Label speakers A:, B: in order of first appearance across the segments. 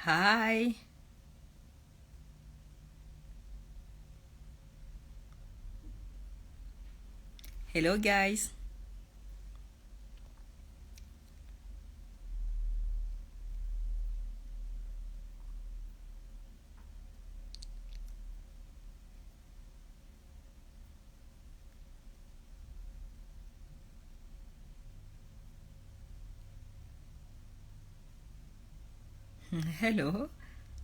A: Hi. Hello, guys. Hello.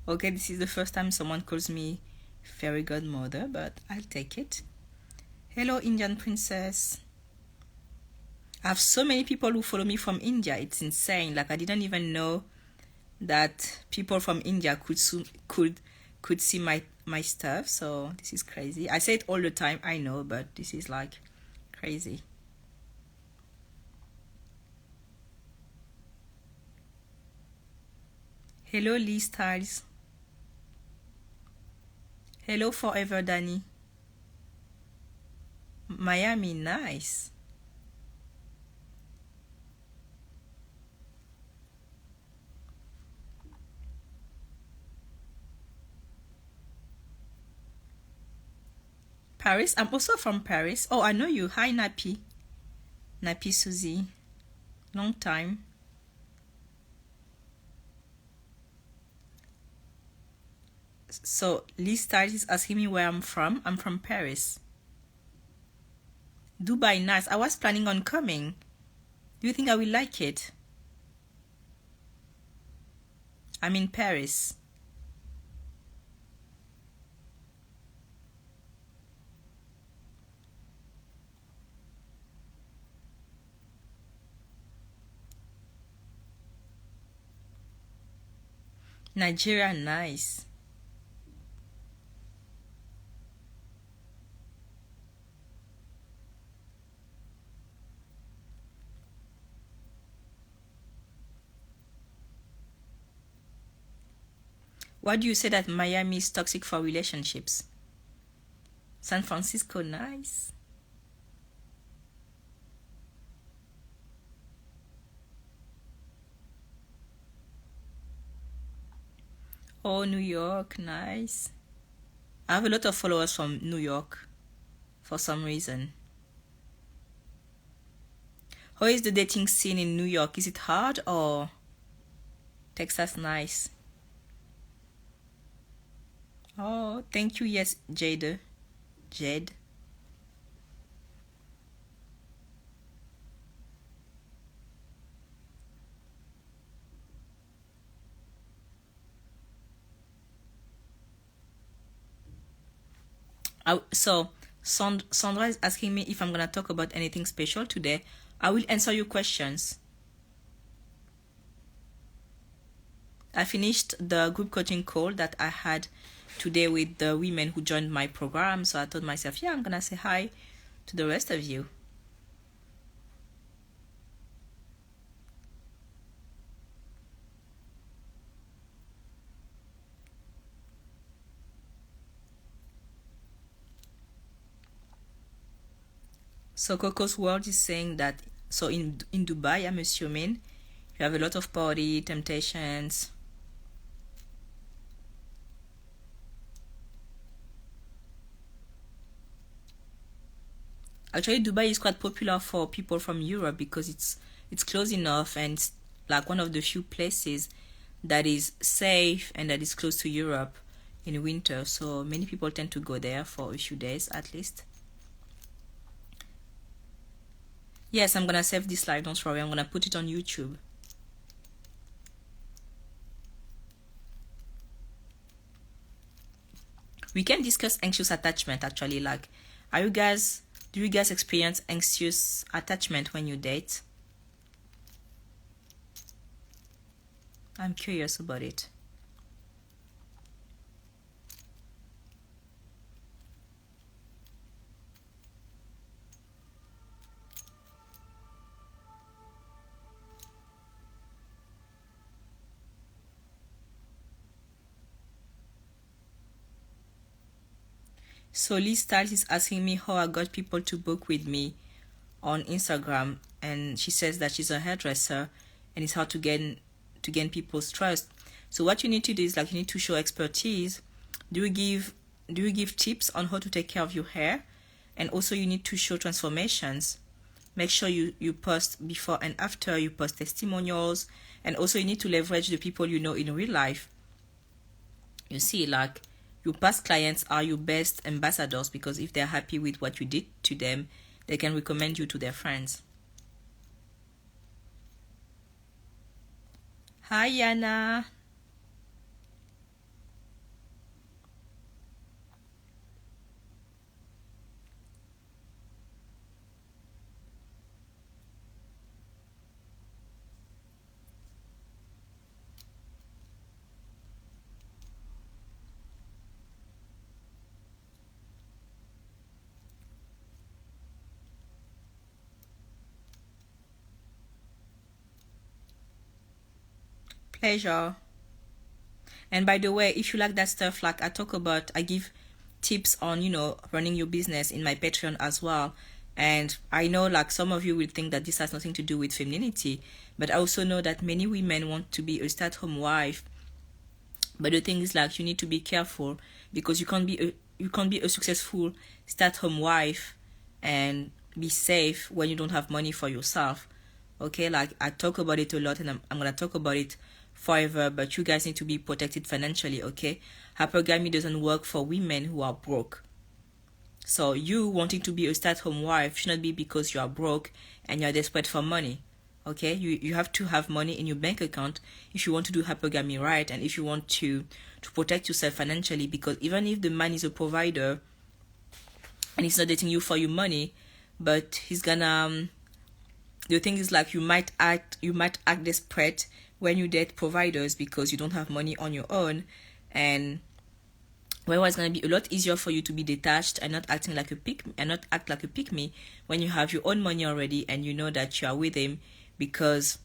A: Okay, this is the first time someone calls me fairy godmother, but I'll take it. Hello, Indian princess. I have so many people who follow me from India. It's insane. Like I didn't even know that people from India could see my stuff. So this is crazy. I say it all the time. I know, but this is like crazy. Hello, Lee Styles. Hello, Forever Danny. Miami, nice. Paris. I'm also from Paris. Oh, I know you. Hi, Nappy. Nappy Susie. Long time. So, Lee Styles is asking me where I'm from. I'm from Paris. Dubai, nice. I was planning on coming. Do you think I will like it? I'm in Paris. Nigeria, nice. Why do you say that Miami is toxic for relationships? San Francisco, nice. Oh, New York, nice. I have a lot of followers from New York for some reason. How is the dating scene in New York? Is it hard or Texas nice? Oh, thank you. Yes, Jade. Jade. So, Sandra is asking me if I'm going to talk about anything special today. I will answer your questions. I finished the group coaching call that I had today with the women who joined my program. So I told myself, yeah, I'm going to say hi to the rest of you. So Coco's World is saying that, so in Dubai, I'm assuming, you have a lot of party, temptations. Actually, Dubai is quite popular for people from Europe because it's close enough and it's like one of the few places that is safe and that is close to Europe in winter. So many people tend to go there for a few days at least. Yes, I'm gonna save this live, don't worry. I'm gonna put it on YouTube. We can discuss anxious attachment actually. Like, do you guys experience anxious attachment when you date? I'm curious about it. So Liz Styles is asking me how I got people to book with me on Instagram, and she says that she's a hairdresser and it's hard to gain people's trust. So what you need to do is like you need to show expertise. Do you give tips on how to take care of your hair? And also you need to show transformations. Make sure you post before and after, you post testimonials, and also you need to leverage the people you know in real life. You see, like your past clients are your best ambassadors, because if they're happy with what you did to them, they can recommend you to their friends. Hi, Yana. Pleasure. And by the way, if you like that stuff, like I give tips on, running your business in my Patreon as well. And I know like some of you will think that this has nothing to do with femininity, but I also know that many women want to be a stay-at-home wife. But the thing is, like, you need to be careful, because you can't be a successful stay-at-home wife and be safe when you don't have money for yourself. Okay, like I talk about it a lot, and I'm gonna talk about it forever, but you guys need to be protected financially. Okay, hypergamy doesn't work for women who are broke. So you wanting to be a stay-at-home wife should not be because you are broke and you're desperate for money. Okay, you have to have money in your bank account if you want to do hypergamy right, and if you want to protect yourself financially, because even if the man is a provider and he's not dating you for your money, but he's gonna the thing is, like, you might act desperate when you date providers because you don't have money on your own, and whereas it's gonna be a lot easier for you to be detached and not act like a pick me when you have your own money already, and you know that you are with him because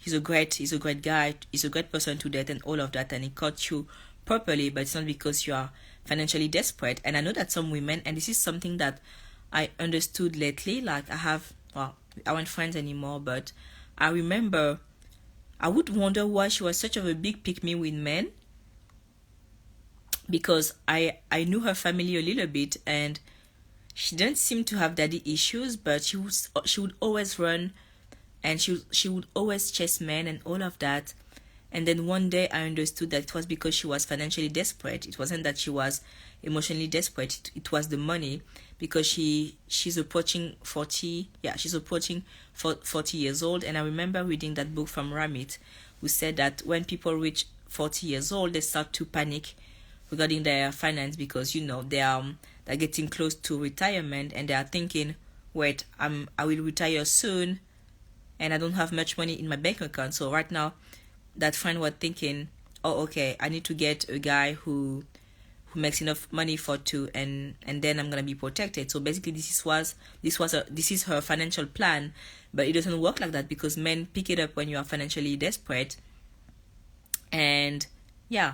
A: he's a great guy, he's a great person to date and all of that, and he caught you properly, but it's not because you are financially desperate. And I know that some women, and this is something that I understood lately, like I weren't friends anymore, but I remember I would wonder why she was such of a big pick-me with men, because I knew her family a little bit, and she didn't seem to have daddy issues, but she would always run, and she would always chase men and all of that. And then one day I understood that it was because she was financially desperate. It wasn't that she was emotionally desperate. It was the money, because she's approaching 40. Yeah, she's approaching 40 years old. And I remember reading that book from Ramit, who said that when people reach 40 years old, they start to panic regarding their finance, because they're getting close to retirement, and they are thinking, wait, I will retire soon, and I don't have much money in my bank account. So right now, that friend was thinking, oh, okay, I need to get a guy who makes enough money for two, and then I'm gonna be protected. So basically, this is her financial plan, but it doesn't work like that, because men pick it up when you are financially desperate. And yeah,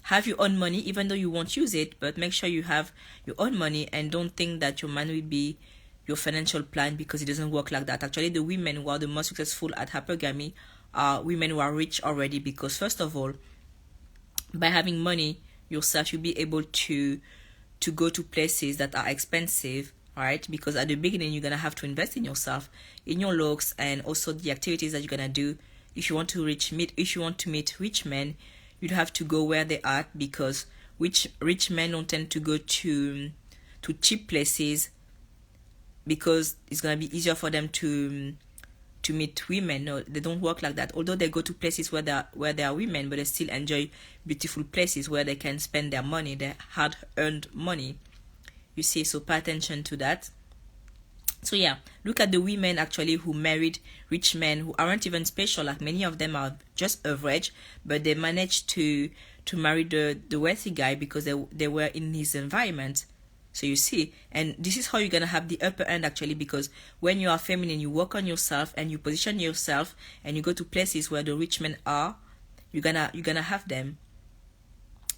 A: have your own money, even though you won't use it, but make sure you have your own money, and don't think that your man will be your financial plan, because it doesn't work like that. Actually, the women who are the most successful at hypergamy are women who are rich already, because first of all, by having money yourself, you'll be able to go to places that are expensive, right? Because at the beginning, you're gonna have to invest in yourself, in your looks, and also the activities that you're gonna do. If you want to meet rich men, you'd have to go where they are, because rich men don't tend to go to cheap places, because it's gonna be easier for them to meet women. No, they don't work like that. Although they go to places where there are women, but they still enjoy beautiful places where they can spend their money, their hard-earned money. You see, so pay attention to that. So yeah, look at the women actually who married rich men who aren't even special. Like, many of them are just average, but they managed to marry the wealthy guy because they were in his environment. So you see, and this is how you're gonna have the upper end actually, because when you are feminine, you work on yourself and you position yourself, and you go to places where the rich men are, you're gonna have them.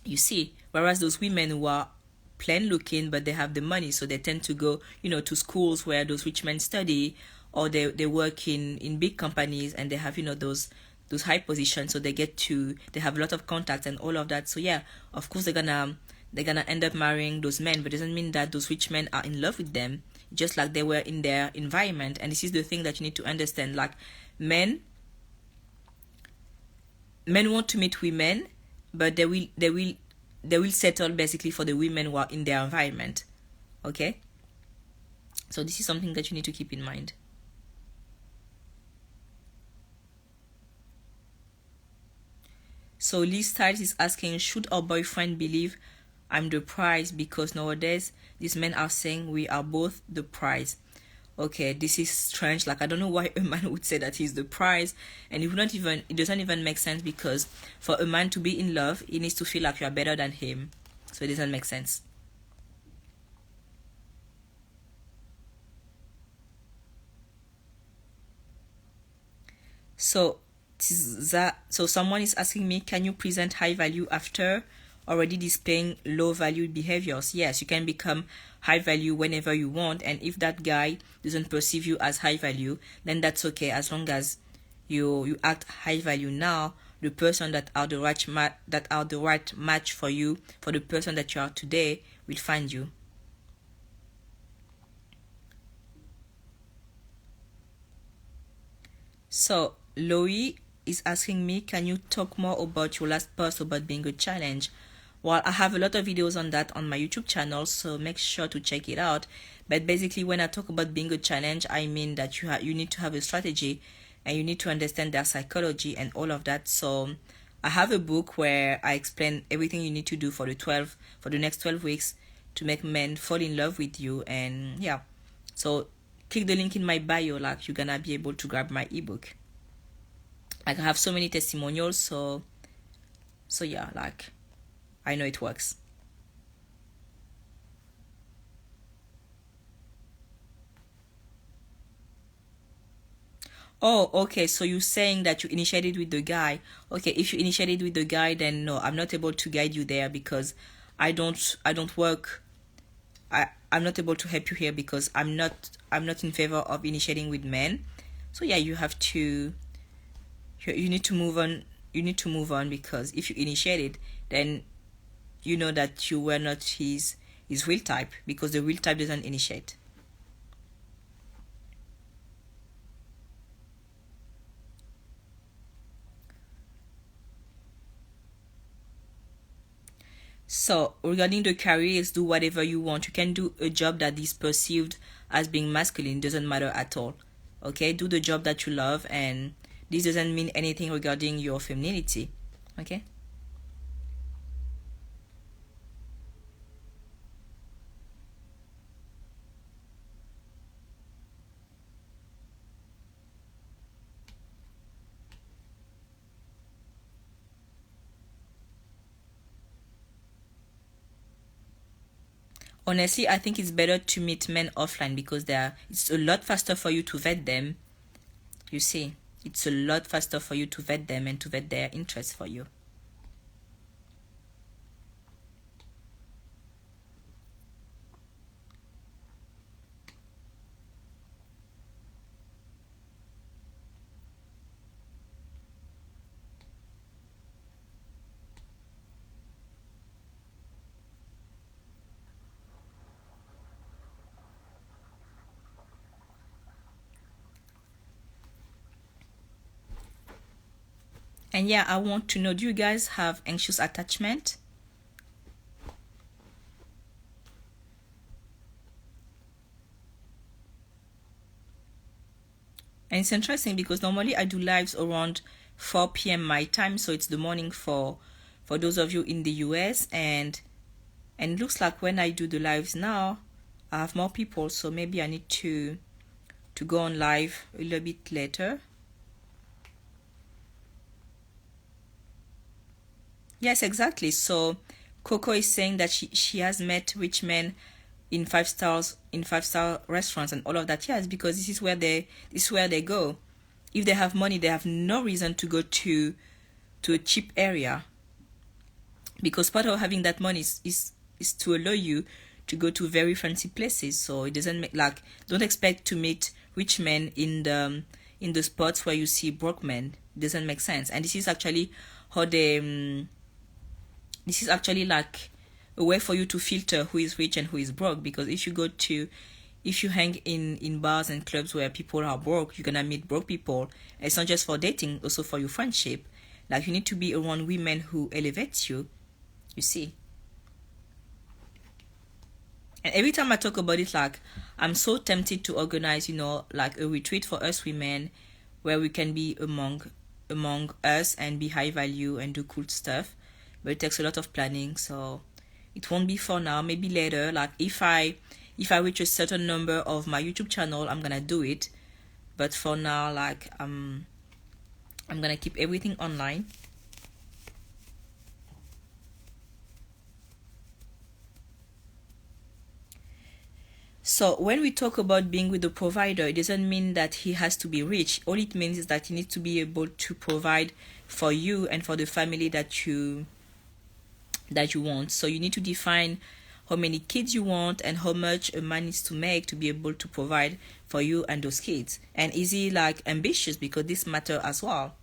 A: You see, whereas those women who are plain looking but they have the money, so they tend to go to schools where those rich men study, or they work in big companies, and they have those those high positions, so they have a lot of contacts and all of that. So yeah, of course they're gonna end up marrying those men, but it doesn't mean that those rich men are in love with them, just like they were in their environment. And this is the thing that you need to understand. Like, men want to meet women, but they will settle basically for the women who are in their environment. Okay, so this is something that you need to keep in mind. So Liz Styles is asking, should our boyfriend believe I'm the prize? Because nowadays these men are saying we are both the prize. Okay, this is strange. Like, I don't know why a man would say that he's the prize, and it doesn't even make sense, because for a man to be in love, he needs to feel like you are better than him. So it doesn't make sense. So someone is asking me, can you present high value after already displaying low value behaviors? Yes, you can become high value whenever you want, and if that guy doesn't perceive you as high value, then that's okay, as long as you act high value now. The person that are the right match for you, for the person that you are today, will find you. So Loie is asking me, can you talk more about your last post about being a challenge? Well, I have a lot of videos on that on my YouTube channel, so make sure to check it out. But basically, when I talk about being a challenge, I mean that you need to have a strategy, and you need to understand their psychology and all of that. So I have a book where I explain everything you need to do for the next 12 weeks to make men fall in love with you. And yeah, so click the link in my bio, like, you're gonna be able to grab my ebook. Like, I have so many testimonials, so yeah, like, I know it works. Oh, okay, so you're saying that you initiated with the guy. Okay, if you initiated with the guy, then no, I'm not able to guide you there, because I don't work. I'm not able to help you here, because I'm not in favor of initiating with men. So yeah, you need to move on. You need to move on, because if you initiated, then you know that you were not his real type, because the real type doesn't initiate. So regarding the careers, do whatever you want. You can do a job that is perceived as being masculine, doesn't matter at all. Okay, do the job that you love, and this doesn't mean anything regarding your femininity. Okay. Honestly, I think it's better to meet men offline, because it's a lot faster for you to vet them. You see, it's a lot faster for you to vet them and to vet their interests for you. And yeah, I want to know, do you guys have anxious attachment? And it's interesting, because normally I do lives around 4 p.m. my time, so it's the morning for those of you in the US, and it looks like when I do the lives now, I have more people, so maybe I need to go on live a little bit later. Yes, exactly. So Coco is saying that she has met rich men in 5-star restaurants and all of that. Yes, because this is where they go. If they have money, they have no reason to go to a cheap area, because part of having that money is to allow you to go to very fancy places. So it doesn't make, like, don't expect to meet rich men in in the spots where you see broke men. It doesn't make sense. And this is actually how they this is actually like a way for you to filter who is rich and who is broke, because if you hang in bars and clubs where people are broke, you're gonna meet broke people. And it's not just for dating, also for your friendship. Like, you need to be around women who elevates you, you see. And every time I talk about it, like, I'm so tempted to organize, like a retreat for us women where we can be among us and be high value and do cool stuff. But it takes a lot of planning, so it won't be for now. Maybe later, like if I reach a certain number of my YouTube channel, I'm gonna do it. But for now, like, I'm gonna keep everything online. So when we talk about being with the provider, it doesn't mean that he has to be rich. All it means is that he needs to be able to provide for you and for the family that you want. So you need to define how many kids you want and how much a man needs to make to be able to provide for you and those kids. And is he like ambitious, because this matter as well.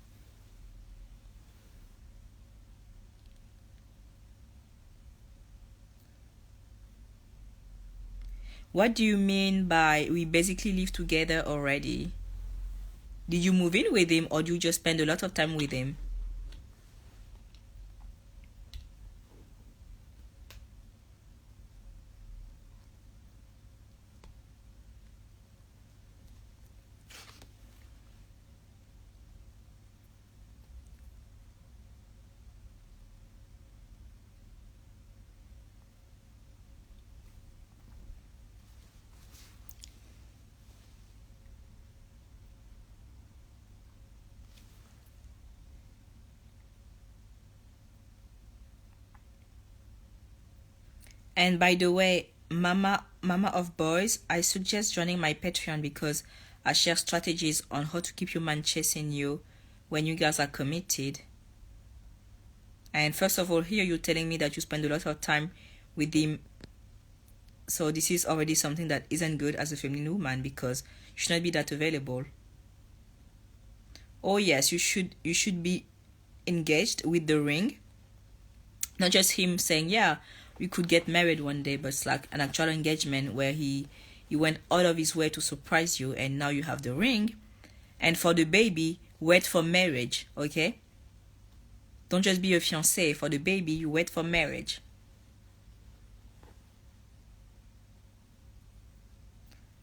A: What do you mean by we basically live together already? Did you move in with him, or do you just spend a lot of time with him? And by the way, mama of boys, I suggest joining my Patreon, because I share strategies on how to keep your man chasing you when you guys are committed. And first of all, here you're telling me that you spend a lot of time with him. So this is already something that isn't good as a feminine woman, because you should not be that available. Oh yes, you should be engaged with the ring. Not just him saying, yeah, we could get married one day, but it's like an actual engagement where he went out of his way to surprise you, and now you have the ring. And for the baby, wait for marriage, okay? Don't just be a fiancé. For the baby, you wait for marriage.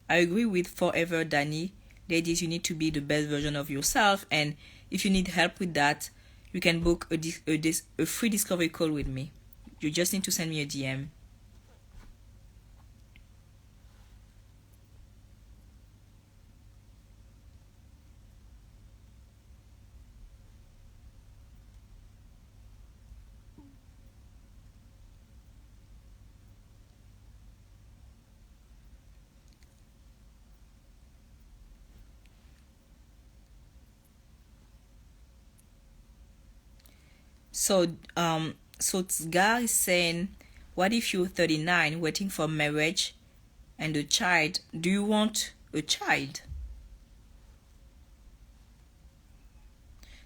A: I agree with Forever Danny. Ladies, you need to be the best version of yourself, and if you need help with that, you can book a free discovery call with me. You just need to send me a DM. So Tsgar is saying, what if you're 39 waiting for marriage and a child? Do you want a child?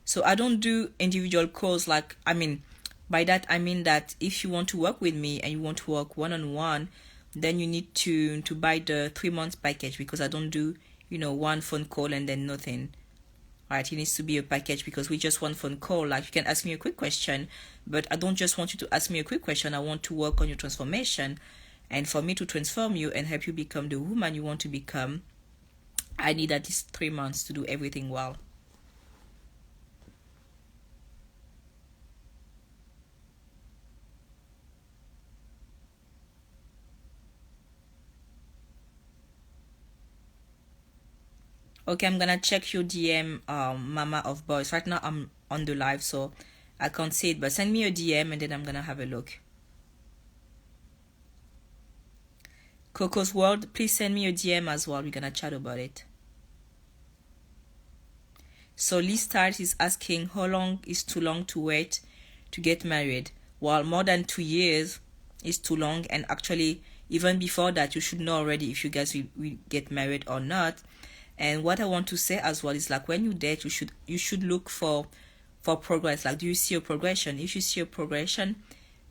A: So I don't do individual calls. Like, by that I mean that if you want to work with me and you want to work one-on-one, then you need to buy the 3 months package, because I don't do one phone call and then nothing. Right, it needs to be a package, because we just want phone call. Like, you can ask me a quick question, but I don't just want you to ask me a quick question. I want to work on your transformation, and for me to transform you and help you become the woman you want to become, I need at least 3 months to do everything well. Okay, I'm gonna check your DM, Mama of Boys. Right now I'm on the live, so I can't see it, but send me a DM and then I'm gonna have a look. Coco's World, please send me a DM as well. We're gonna chat about it. So Lee Styles is asking, how long is too long to wait to get married? Well, more than 2 years is too long, and actually even before that you should know already if you guys will get married or not. And what I want to say as well is like when you date, you should look for progress. Like, do you see a progression? If you see a progression,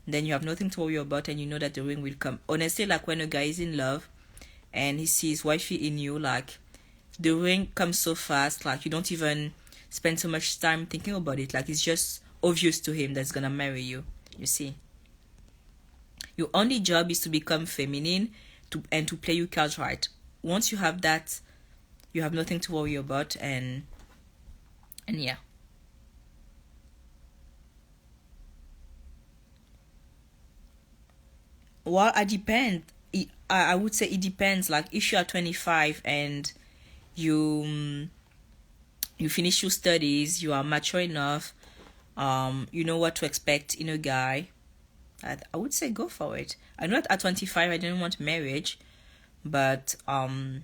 A: then you have nothing to worry about, and you know that the ring will come. Honestly, like when a guy is in love and he sees wifey in you, like the ring comes so fast, like you don't even spend so much time thinking about it. Like it's just obvious to him that's gonna marry you. You see, your only job is to become feminine and to play your cards right. Once you have that, you have nothing to worry about, and yeah. Well, I depend. I would say it depends. Like if you are 25 and you you finish your studies, you are mature enough, you know what to expect in a guy. I would say go for it. I know at 25 I didn't want marriage, but I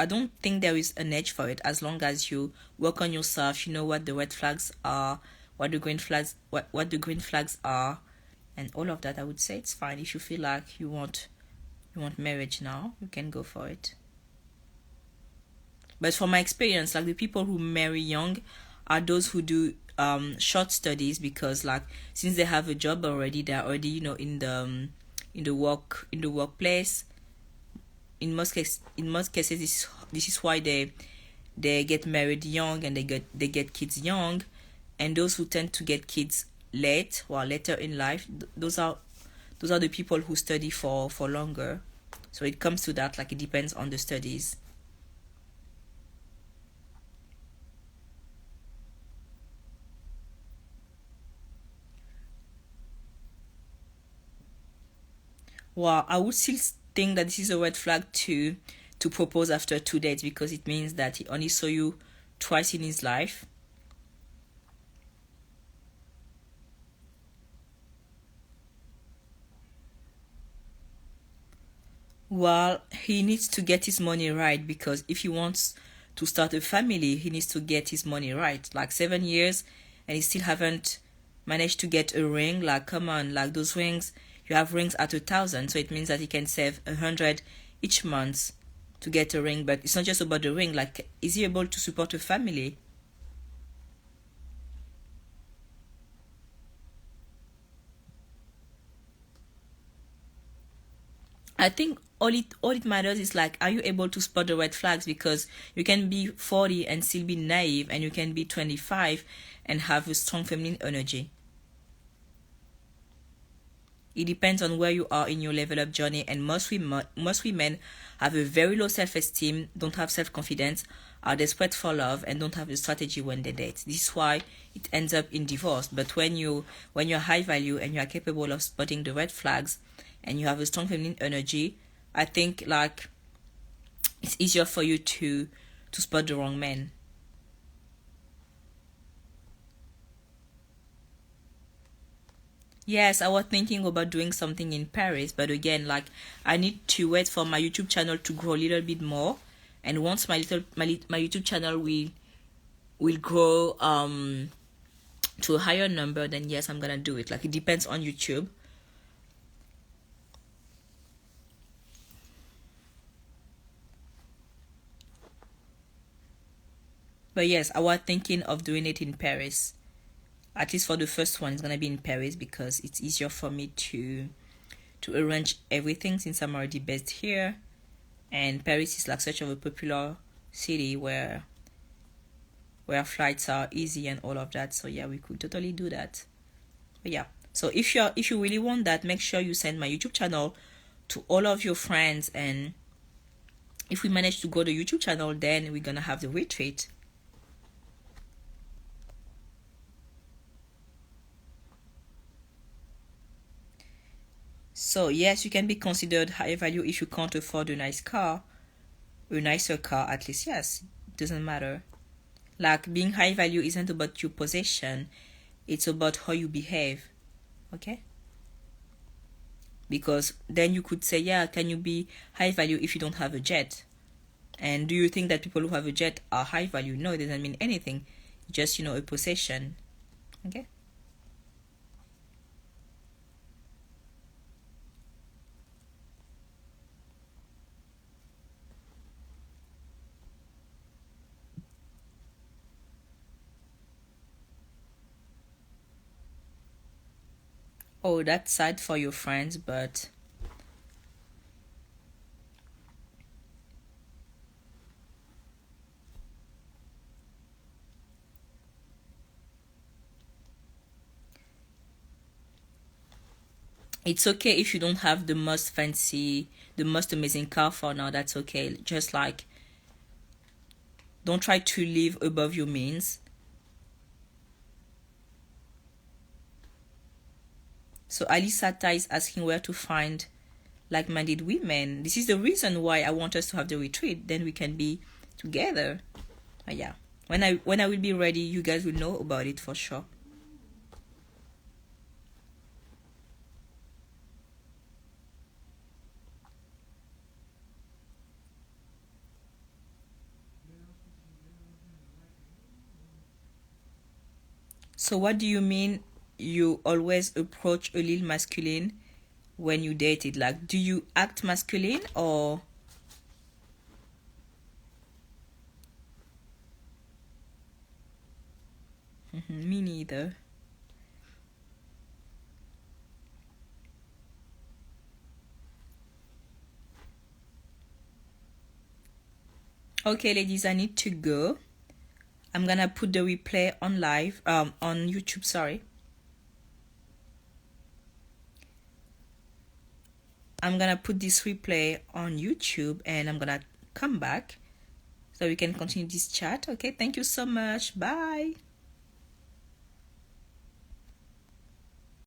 A: don't think there is an age for it. As long as you work on yourself, you know what the red flags are, what the green flags are, and all of that. I would say it's fine. If you feel like you want marriage now, you can go for it. But from my experience, like the people who marry young are those who do short studies, because like since they have a job already, they're already in the workplace. In most cases, this is why they get married young, and they get kids young. And those who tend to get kids late, or later in life, those are the people who study for longer. So it comes to that, like it depends on the studies. Well, I would still think that this is a red flag to propose after 2 dates, because it means that he only saw you twice in his life. Well, he needs to get his money right, because if he wants to start a family, he needs to get his money right. Like 7 years, and he still haven't managed to get a ring. Like, come on, like those rings, you have rings at 1,000, so it means that he can save 100 each month to get a ring. But it's not just about the ring. Like, is he able to support a family? I think all it matters is like, are you able to spot the red flags? Because you can be 40 and still be naive, and you can be 25 and have a strong feminine energy. It depends on where you are in your level up journey, and most women have a very low self-esteem, don't have self-confidence, are desperate for love, and don't have a strategy when they date. This is why it ends up in divorce. But when you're high value and you are capable of spotting the red flags, and you have a strong feminine energy, I think like it's easier for you to spot the wrong man. Yes, I was thinking about doing something in Paris, but again, like I need to wait for my YouTube channel to grow a little bit more, and once my YouTube channel will grow to a higher number, then yes, I'm gonna do it. Like it depends on YouTube. But yes, I was thinking of doing it in Paris. At least for the first one, it's gonna be in Paris, because it's easier for me to arrange everything since I'm already based here. And Paris is like such of a popular city where flights are easy and all of that. So yeah, we could totally do that. But yeah. So if you really want that, make sure you send my YouTube channel to all of your friends, and if we manage to grow the YouTube channel, then we're gonna have the retreat. So yes, you can be considered high value if you can't afford a nicer car at least. Yes, it doesn't matter. Like being high value isn't about your possession, it's about how you behave. Okay? Because then you could say, yeah, can you be high value if you don't have a jet? And do you think that people who have a jet are high value? No, it doesn't mean anything. Just, a possession. Okay? Oh, that's sad for your friends, but it's okay if you don't have the most fancy, the most amazing car for now. That's okay. Just like, don't try to live above your means. So Alisata is asking where to find like-minded women. This is the reason why I want us to have the retreat. Then we can be together. Yeah. When I will be ready, you guys will know about it for sure. So what do you mean you always approach a little masculine when you date it? Like, do you act masculine or... Me neither. Okay, ladies, I need to go. I'm gonna put the replay on live, on YouTube, sorry. I'm gonna put this replay on YouTube and I'm gonna come back so we can continue this chat. Okay, thank you so much. Bye.